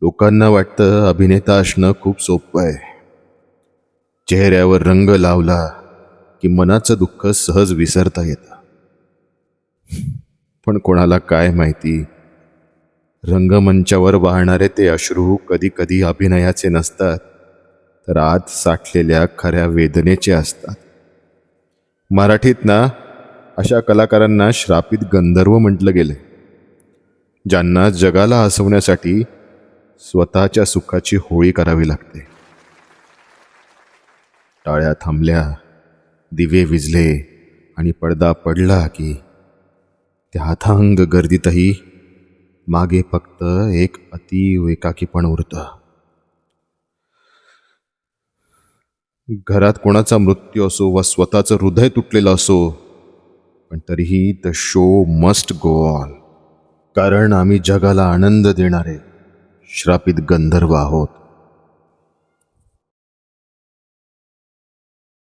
लोकांना वाटतं अभिनेता असणं खूप सोपं आहे. चेहऱ्यावर रंग लावला की मनाचं दुःख सहज विसरता येतं. पण कोणाला काय माहिती, रंगमंचावर वाहणारे ते अश्रू कधी कधी अभिनयाचे नसतात, तर आत साठलेल्या खऱ्या वेदनेचे असतात. मराठीत ना, अशा कलाकारांना श्रापित गंधर्व म्हटलं गेले, ज्यांना जगाला हसवण्यासाठी स्वतःच्या सुखाची होळी करावी लागते. टाळ्या थांबल्या, दिवे विझले आणि पडदा पडला की त्या अथांग गर्दीतही मागे फक्त एक अतीव एकाकीपण उरतं. घरात कोणाचा मृत्यू असो वा स्वतःचं हृदय तुटलेलं असो, पण तरीही the show must go on, कारण आम्ही जगाला आनंद देणारे श्रापित गंधर्व आहोत.